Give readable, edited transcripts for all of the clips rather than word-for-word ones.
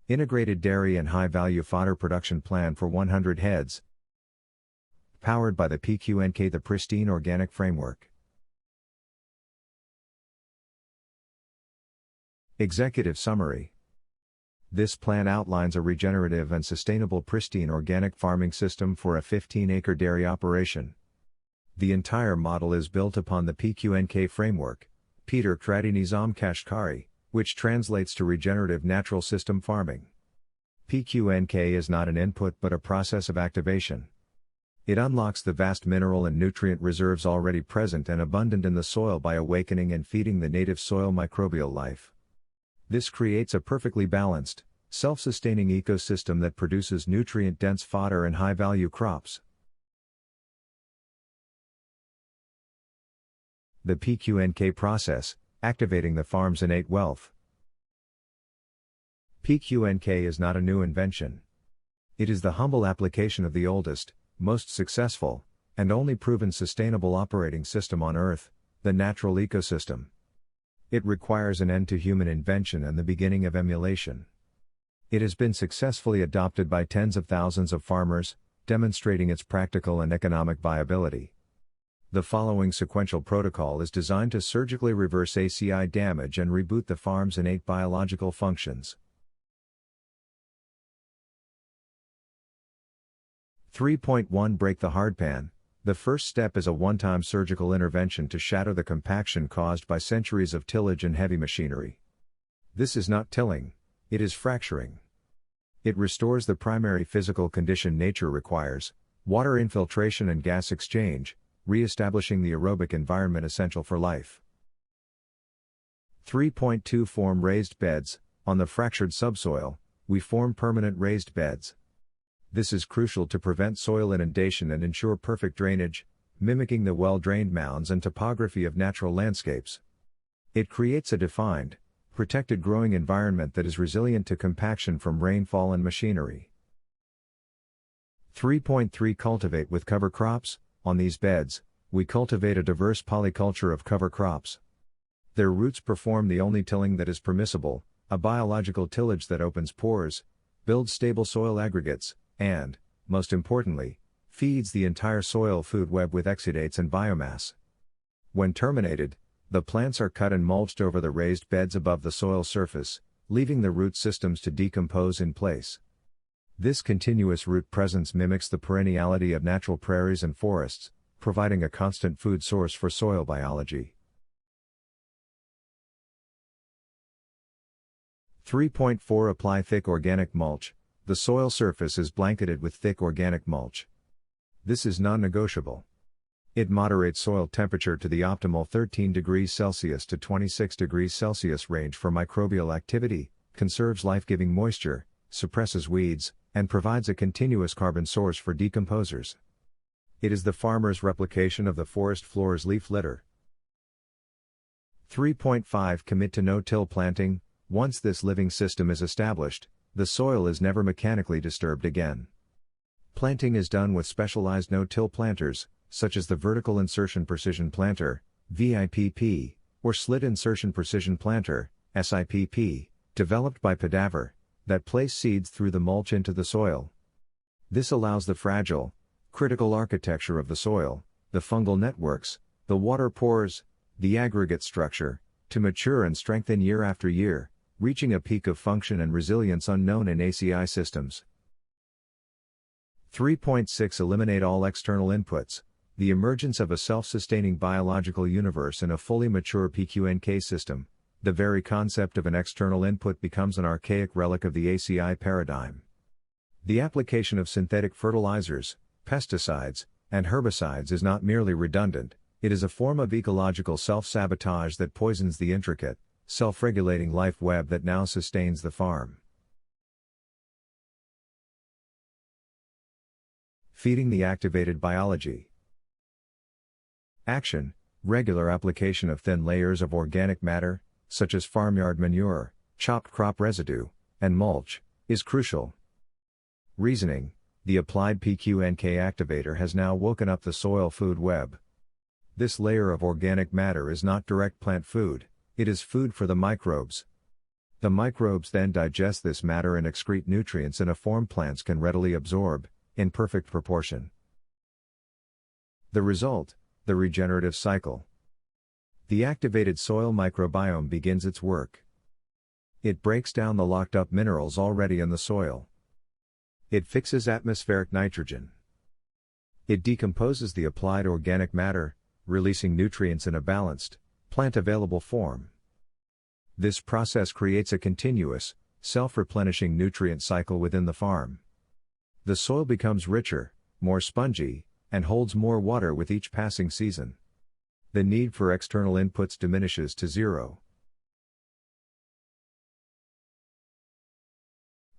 Integrated dairy and high-value fodder production plan for 100 heads. Powered by the PQNK, the Pristine Organic Framework. Executive Summary. This plan outlines a regenerative and sustainable pristine organic farming system for a 15-acre dairy operation. The entire model is built upon the PQNK framework, Paedar Qudratti Nizam Kashatqari, which translates to regenerative natural system farming. PQNK is not an input but a process of activation. It unlocks the vast mineral and nutrient reserves already present and abundant in the soil by awakening and feeding the native soil microbial life. This creates a perfectly balanced, self-sustaining ecosystem that produces nutrient-dense fodder and high-value crops. The PQNK process, activating the farm's innate wealth. PQNK is not a new invention. It is the humble application of the oldest, most successful, and only proven sustainable operating system on Earth, the natural ecosystem. It requires an end to human invention and the beginning of emulation. It has been successfully adopted by tens of thousands of farmers, demonstrating its practical and economic viability. The following sequential protocol is designed to surgically reverse ACI damage and reboot the farm's innate biological functions. 3.1 Break the hardpan. The first step is a one-time surgical intervention to shatter the compaction caused by centuries of tillage and heavy machinery. This is not tilling, it is fracturing. It restores the primary physical condition nature requires: water infiltration and gas exchange, re-establishing the aerobic environment essential for life. 3.2 Form raised beds. On the fractured subsoil, we form permanent raised beds. This is crucial to prevent soil inundation and ensure perfect drainage, mimicking the well-drained mounds and topography of natural landscapes. It creates a defined, protected growing environment that is resilient to compaction from rainfall and machinery. 3.3 Cultivate with cover crops. On these beds, we cultivate a diverse polyculture of cover crops. Their roots perform the only tilling that is permissible, a biological tillage that opens pores, builds stable soil aggregates, and, most importantly, feeds the entire soil food web with exudates and biomass. When terminated, the plants are cut and mulched over the raised beds above the soil surface, leaving the root systems to decompose in place. This continuous root presence mimics the perenniality of natural prairies and forests, providing a constant food source for soil biology. 3.4 Apply thick organic mulch. The soil surface is blanketed with thick organic mulch. This is non-negotiable. It moderates soil temperature to the optimal 13 degrees Celsius to 26 degrees Celsius range for microbial activity, conserves life-giving moisture, suppresses weeds, and provides a continuous carbon source for decomposers. It is the farmer's replication of the forest floor's leaf litter. 3.5 Commit to no-till planting. Once this living system is established, the soil is never mechanically disturbed again. Planting is done with specialized no-till planters, such as the Vertical Insertion Precision Planter, VIPP, or Slit Insertion Precision Planter, SIPP, developed by Paedar, that place seeds through the mulch into the soil. This allows the fragile, critical architecture of the soil, the fungal networks, the water pores, the aggregate structure, to mature and strengthen year after year, reaching a peak of function and resilience unknown in ACI systems. 3.6 Eliminate all external inputs. The emergence of a self-sustaining biological universe in a fully mature PQNK system, the very concept of an external input becomes an archaic relic of the ACI paradigm. The application of synthetic fertilizers, pesticides, and herbicides is not merely redundant, it is a form of ecological self-sabotage that poisons the intricate, self-regulating life web that now sustains the farm. Feeding the activated biology. Action: regular application of thin layers of organic matter, such as farmyard manure, chopped crop residue, and mulch, is crucial. Reasoning: the applied PQNK activator has now woken up the soil food web. This layer of organic matter is not direct plant food, it is food for the microbes. The microbes then digest this matter and excrete nutrients in a form plants can readily absorb, in perfect proportion. The result, the regenerative cycle. The activated soil microbiome begins its work. It breaks down the locked-up minerals already in the soil. It fixes atmospheric nitrogen. It decomposes the applied organic matter, releasing nutrients in a balanced, plant-available form. This process creates a continuous, self-replenishing nutrient cycle within the farm. The soil becomes richer, more spongy, and holds more water with each passing season. The need for external inputs diminishes to zero.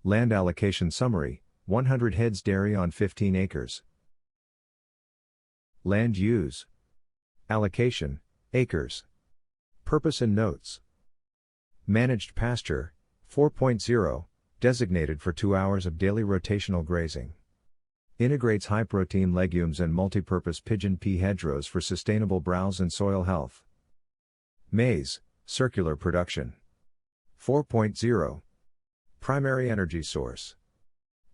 Land allocation summary: 100 heads dairy on 15 acres. Land use. Allocation, acres. Purpose and notes. Managed pasture, 4.0, designated for 2 hours of daily rotational grazing. Integrates high-protein legumes and multipurpose pigeon pea hedgerows for sustainable browse and soil health. Maize, circular production. 4.0. Primary energy source.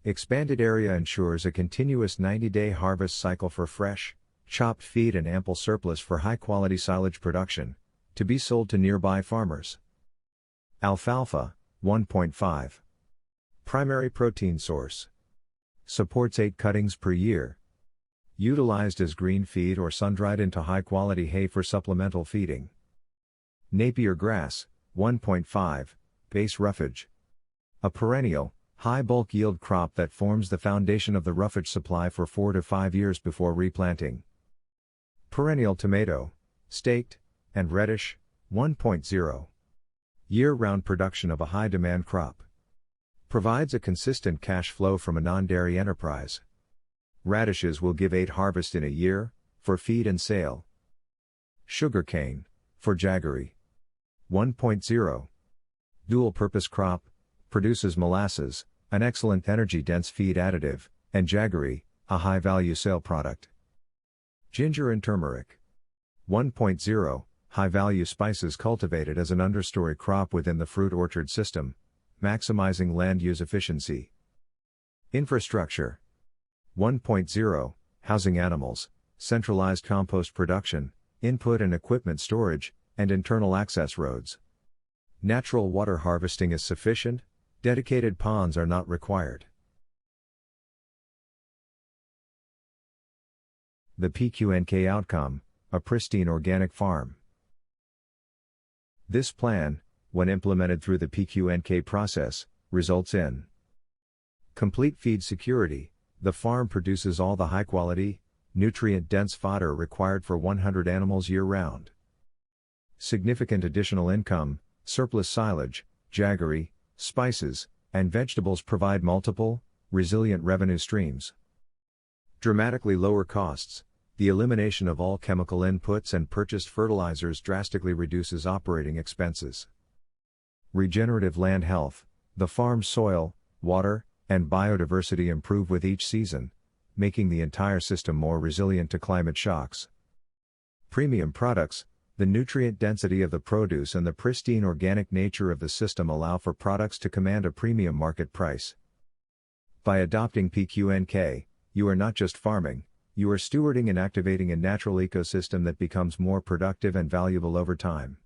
Expanded area ensures a continuous 90-day harvest cycle for fresh, chopped feed and ample surplus for high-quality silage production, to be sold to nearby farmers. Alfalfa, 1.5. Primary protein source. Supports 8 cuttings per year. Utilized as green feed or sun-dried into high-quality hay for supplemental feeding. Napier grass, 1.5, base roughage. A perennial, high bulk yield crop that forms the foundation of the roughage supply for 4 to 5 years before replanting. Perennial tomato, staked, and reddish, 1.0. Year-round production of a high-demand crop. Provides a consistent cash flow from a non-dairy enterprise. Radishes will give 8 harvests in a year, for feed and sale. Sugarcane, for jaggery. 1.0. Dual-purpose crop, produces molasses, an excellent energy-dense feed additive, and jaggery, a high-value sale product. Ginger and turmeric. 1.0, high-value spices cultivated as an understory crop within the fruit orchard system, maximizing land use efficiency. Infrastructure. 1.0, housing animals, centralized compost production, input and equipment storage, and internal access roads. Natural water harvesting is sufficient, dedicated ponds are not required. The PQNK outcome, a pristine organic farm. This plan, when implemented through the PQNK process, results in complete feed security. The farm produces all the high-quality, nutrient-dense fodder required for 100 animals year-round. Significant additional income, surplus silage, jaggery, spices, and vegetables provide multiple, resilient revenue streams. Dramatically lower costs. The elimination of all chemical inputs and purchased fertilizers drastically reduces operating expenses. Regenerative land health. The farm's soil, water, and biodiversity improve with each season, making the entire system more resilient to climate shocks. Premium products. The nutrient density of the produce and the pristine organic nature of the system allow for products to command a premium market price. By adopting PQNK, you are not just farming, you are stewarding and activating a natural ecosystem that becomes more productive and valuable over time.